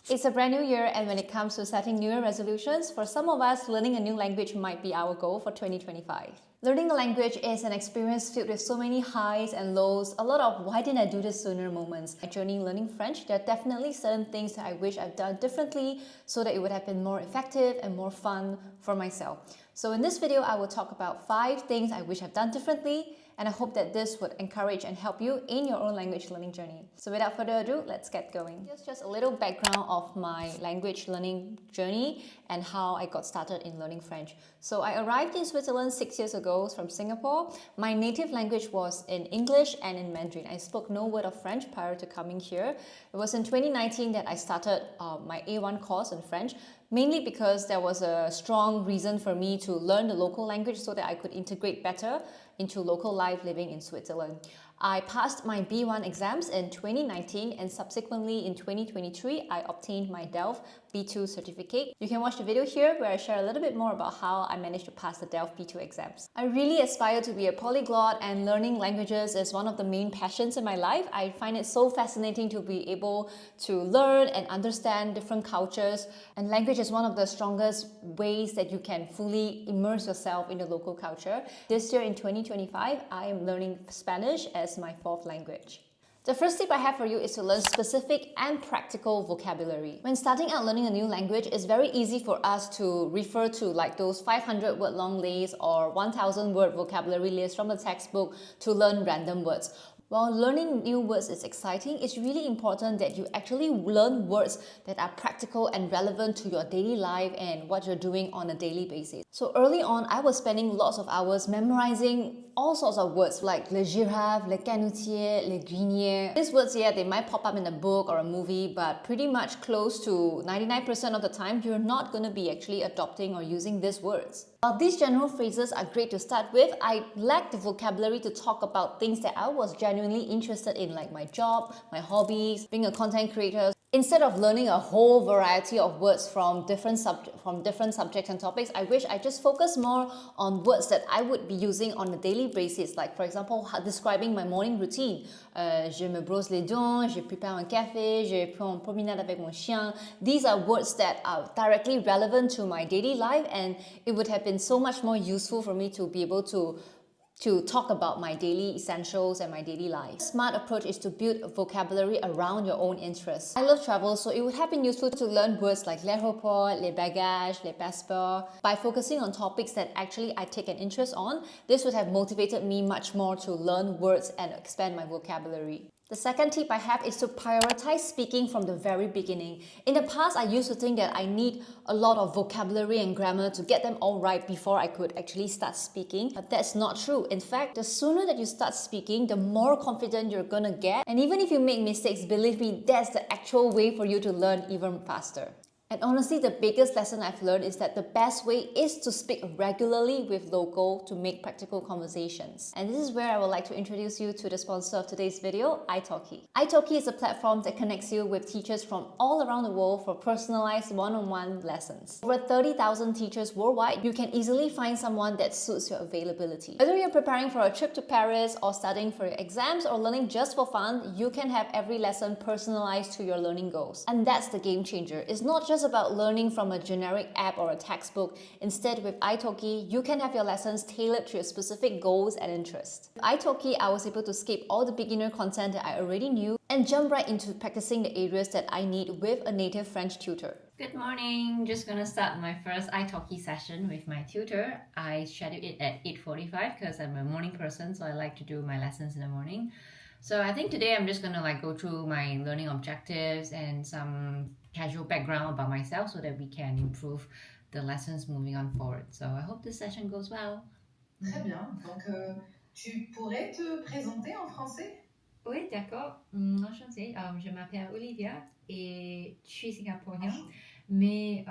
It's a brand new year, and when it comes to setting New Year resolutions, for some of us, learning a new language might be our goal for 2025. Learning a language is an experience filled with so many highs and lows, a lot of why didn't I do this sooner moments. My journey learning French, there are definitely certain things that I wish I've done differently so that it would have been more effective and more fun for myself. So in this video, I will talk about 5 things I wish I've done differently, and I hope that this would encourage and help you in your own language learning journey. So without further ado, let's get going. Here's just a little background of my language learning journey and how I got started in learning French. So I arrived in Switzerland 6 years ago from Singapore. My native language was in English and in Mandarin. I spoke no word of French prior to coming here. It was in 2019 that I started my A1 course in French, mainly because there was a strong reason for me to learn the local language so that I could integrate better into local life living in Switzerland. I passed my B1 exams in 2019, and subsequently in 2023, I obtained my DELF B2 certificate. You can watch the video here where I share a little bit more about how I managed to pass the DELF B2 exams. I really aspire to be a polyglot, and learning languages is one of the main passions in my life. I find it so fascinating to be able to learn and understand different cultures, and language is one of the strongest ways that you can fully immerse yourself in the local culture. This year in 2025, I am learning Spanish as my 4th language. The first tip I have for you is to learn specific and practical vocabulary. When starting out learning a new language, it's very easy for us to refer to like those 500 word long lists or 1000 word vocabulary lists from the textbook to learn random words. While learning new words is exciting, it's really important that you actually learn words that are practical and relevant to your daily life and what you're doing on a daily basis. So early on, I was spending lots of hours memorizing all sorts of words like le girafe, le canotier, le grenier. These words, yeah, they might pop up in a book or a movie, but pretty much close to 99% of the time, you're not going to be actually adopting or using these words. While these general phrases are great to start with, I lacked the vocabulary to talk about things that I was genuinely interested in, like my job, my hobbies, being a content creator. Instead of learning a whole variety of words from different subjects and topics, I wish I just focused more on words that I would be using on a daily basis. Like, for example, describing my morning routine. Je me brosse les dents, je prépare un café, je prends une promenade avec mon chien. These are words that are directly relevant to my daily life, and it would have been so much more useful for me to be able to talk about my daily essentials and my daily life. A smart approach is to build a vocabulary around your own interests. I love travel, so it would have been useful to learn words like l'aéroport, les bagages, les passeports. By focusing on topics that actually I take an interest on, this would have motivated me much more to learn words and expand my vocabulary. The second tip I have is to prioritize speaking from the very beginning. In the past, I used to think that I need a lot of vocabulary and grammar to get them all right before I could actually start speaking, but that's not true. In fact, the sooner that you start speaking, the more confident you're gonna get. And even if you make mistakes, believe me, that's the actual way for you to learn even faster. And honestly, the biggest lesson I've learned is that the best way is to speak regularly with local to make practical conversations. And this is where I would like to introduce you to the sponsor of today's video, iTalki. iTalki is a platform that connects you with teachers from all around the world for personalized one-on-one lessons. Over 30,000 teachers worldwide, you can easily find someone that suits your availability. Whether you're preparing for a trip to Paris or studying for your exams or learning just for fun, you can have every lesson personalized to your learning goals. And that's the game changer. It's not just about learning from a generic app or a textbook. Instead, with iTalki, you can have your lessons tailored to your specific goals and interests. With iTalki, I was able to skip all the beginner content that I already knew and jump right into practicing the areas that I need with a native French tutor. Good morning. Just gonna start my first iTalki session with my tutor. I scheduled it at 8:45 because I'm a morning person, so I like to do my lessons in the morning. So I think today I'm just gonna go through my learning objectives and some casual background about myself so that we can improve the lessons moving on forward. So I hope this session goes well. Très bien. Donc, tu pourrais te présenter en français? Oui, d'accord. Enchantée. Je m'appelle Olivia et je suis singapourienne. Mais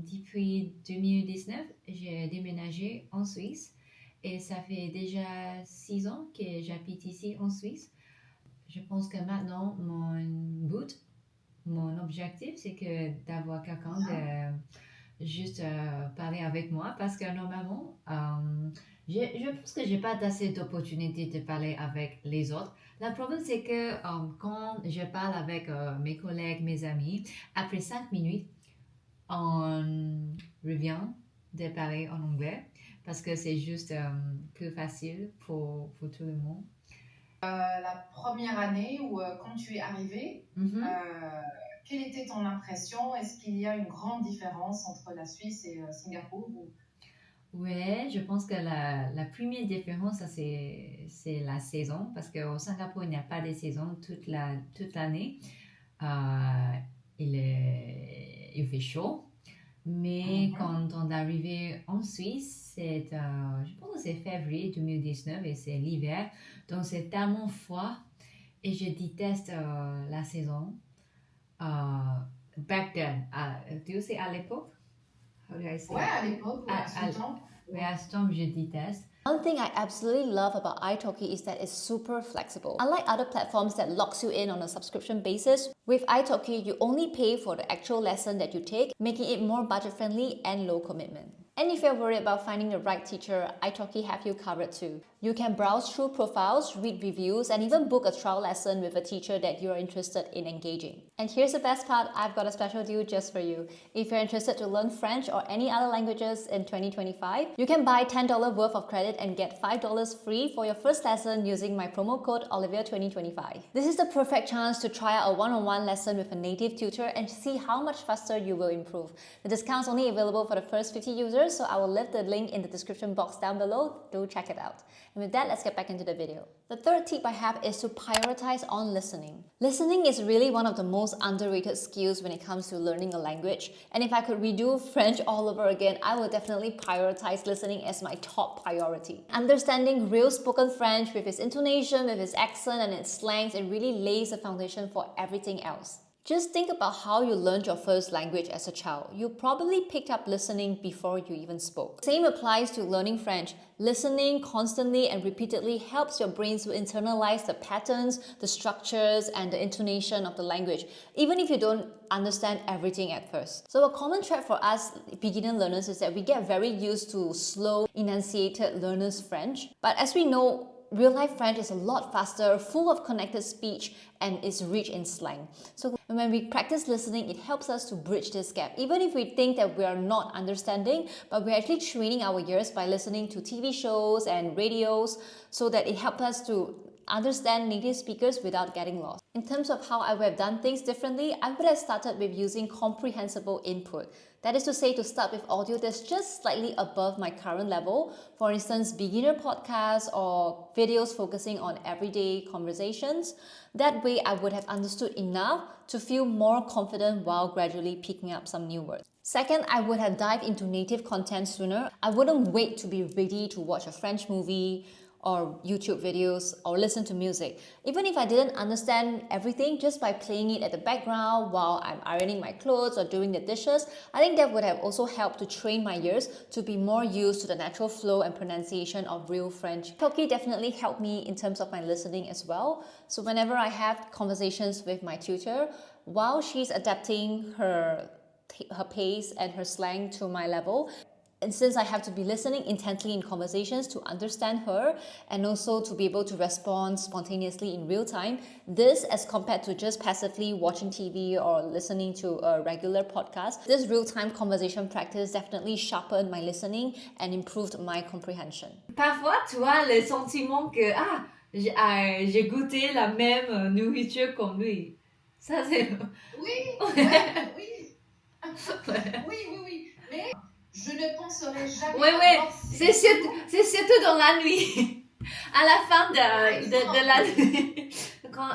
depuis 2019, j'ai déménagé en Suisse et ça fait déjà 6 ans que j'habite ici en Suisse. Je pense que maintenant, mon objectif, c'est que d'avoir quelqu'un juste parler avec moi parce que normalement, je pense que j'ai pas assez d'opportunités de parler avec les autres. Le problème, c'est que quand je parle avec mes collègues, mes amis, après 5 minutes, on revient de parler en anglais parce que c'est juste plus facile pour tout le monde. La première année où quand tu es arrivée, quelle était ton impression? Est-ce qu'il y a une grande différence entre la Suisse et Singapour Ouais, je pense que la première différence, ça, c'est la saison, parce qu'au Singapour, il n'y a pas de saison toute l'année. Euh, il fait chaud, mais quand on est arrivé en Suisse, je pense que c'est février 2019 et c'est l'hiver, donc c'est tellement froid et je déteste la saison. Back then, do you say à l'époque? How do I say? Ouais, à l'époque, à ce temps. Oui, à ce temps, je déteste. One thing I absolutely love about iTalki is that it's super flexible. Unlike other platforms that locks you in on a subscription basis, with iTalki you only pay for the actual lesson that you take, making it more budget-friendly and low commitment. And if you're worried about finding the right teacher, iTalki have you covered too. You can browse through profiles, read reviews, and even book a trial lesson with a teacher that you're interested in engaging. And here's the best part, I've got a special deal just for you. If you're interested to learn French or any other languages in 2025, you can buy $10 worth of credit and get $5 free for your first lesson using my promo code Olivia2025. This is the perfect chance to try out a one-on-one lesson with a native tutor and see how much faster you will improve. The discount's only available for the first 50 users, so I will leave the link in the description box down below. Do check it out. And with that, let's get back into the video. The third tip I have is to prioritize on listening. Listening is really one of the most underrated skills when it comes to learning a language. And if I could redo French all over again, I would definitely prioritize listening as my top priority. Understanding real spoken French with its intonation, with its accent and its slangs, it really lays the foundation for everything else. Just think about how you learned your first language as a child. You probably picked up listening before you even spoke. Same applies to learning French. Listening constantly and repeatedly helps your brain to internalize the patterns, the structures, and the intonation of the language, even if you don't understand everything at first. So a common thread for us beginner learners is that we get very used to slow, enunciated learners' French. But as we know, real-life French is a lot faster, full of connected speech, and is rich in slang. So when we practice listening, it helps us to bridge this gap. Even if we think that we are not understanding, but we're actually training our ears by listening to TV shows and radios so that it helps us to understand native speakers without getting lost. In terms of how I would have done things differently, I would have started with using comprehensible input. That is to say, to start with audio that's just slightly above my current level. For instance, beginner podcasts or videos focusing on everyday conversations. That way, I would have understood enough to feel more confident while gradually picking up some new words. Second, I would have dived into native content sooner. I wouldn't wait to be ready to watch a French movie or YouTube videos or listen to music. Even if I didn't understand everything, just by playing it at the background while I'm ironing my clothes or doing the dishes, I think that would have also helped to train my ears to be more used to the natural flow and pronunciation of real French. iTalki definitely helped me in terms of my listening as well. So whenever I have conversations with my tutor, while she's adapting her pace and her slang to my level, and since I have to be listening intently in conversations to understand her and also to be able to respond spontaneously in real time, this, as compared to just passively watching TV or listening to a regular podcast, this real-time conversation practice definitely sharpened my listening and improved my comprehension. Parfois, tu as le sentiment que j'ai goûté la même nourriture comme lui. Ça, c'est... Oui, ouais, oui. Oui. Mais je ne penserais jamais. Oui, c'est surtout dans la nuit. À la fin de la nuit. Quand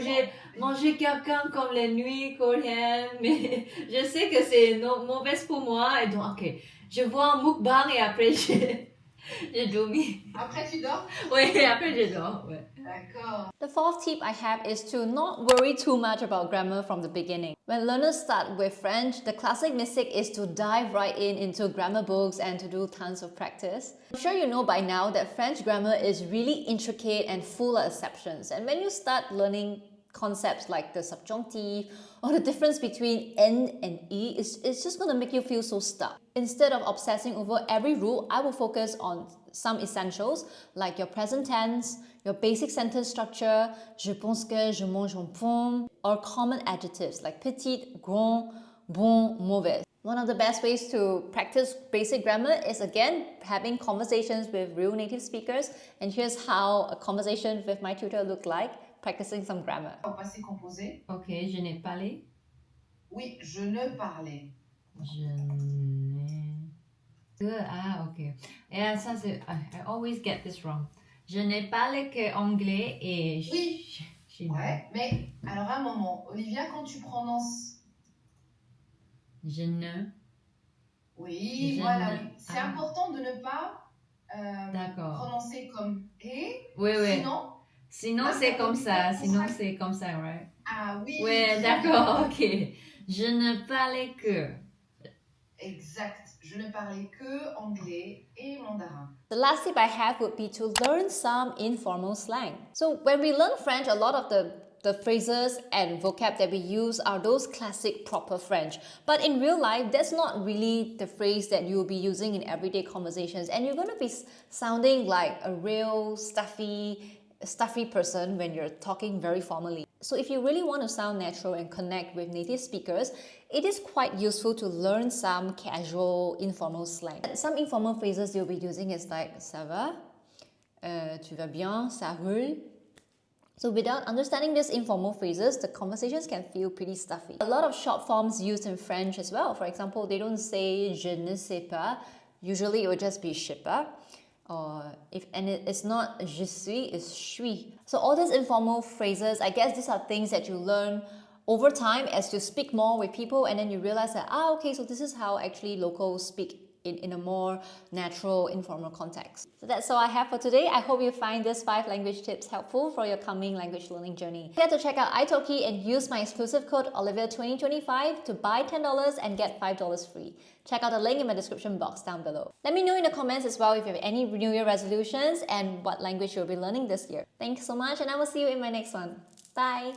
j'ai mangé quelqu'un comme la nuit coréenne, mais je sais que c'est mauvais pour moi. Et donc, ok, je vois un mukbang et après j'ai dormi. Après, tu dors? Oui, après je dors. Ouais. D'accord. The fourth tip I have is to not worry too much about grammar from the beginning. When learners start with French, the classic mistake is to dive right into grammar books and to do tons of practice. I'm sure you know by now that French grammar is really intricate and full of exceptions. And when you start learning concepts like the subjunctive or the difference between N and E, it's just going to make you feel so stuck. Instead of obsessing over every rule, I will focus on some essentials like your present tense, your basic sentence structure, je pense que, je mange une pomme, or common adjectives like petit, grand, bon, mauvais. One of the best ways to practice basic grammar is again having conversations with real native speakers. And here's how a conversation with my tutor looked like, practicing some grammar. Au passé composé. Ok, je n'ai parlé. Oui, je ne parlais. Je n'ai que. Ah, ok. Et ça, c'est. I always get this wrong. Je n'ai parlé que anglais et. Oui. Chinois. Ouais, mais alors un moment, Olivia, quand tu prononces. Je ne. Oui, Je voilà, ne- oui. C'est ah. important de ne pas D'accord. prononcer comme et. Oui, oui. Sinon, Sinon, c'est ça comme veut ça. dire Sinon, qu'on sera- c'est comme ça, right? Ah oui. Oui, très d'accord, bien. ok. Je ne parlais que. Exact. Je ne parlais que anglais et mandarin. The last tip I have would be to learn some informal slang. So when we learn French, a lot of the phrases and vocab that we use are those classic proper French. But in real life, that's not really the phrase that you'll be using in everyday conversations. And you're going to be sounding like a real stuffy person when you're talking very formally. So if you really want to sound natural and connect with native speakers, it is quite useful to learn some casual, informal slang. Some informal phrases you'll be using is like ça va, tu vas bien, ça roule. So without understanding these informal phrases, the conversations can feel pretty stuffy. A lot of short forms used in French as well. For example, they don't say je ne sais pas. Usually it would just be je sais pas. It's not je suis, it's suis. So all these informal phrases, I guess these are things that you learn over time as you speak more with people, and then you realize that, okay, so this is how actually locals speak in a more natural, informal context. So that's all I have for today. I hope you find these 5 language tips helpful for your coming language learning journey. Don't forget to check out iTalki and use my exclusive code Olivia2025 to buy $10 and get $5 free. Check out the link in my description box down below. Let me know in the comments as well if you have any New Year resolutions and what language you'll be learning this year. Thanks so much, and I will see you in my next one. Bye!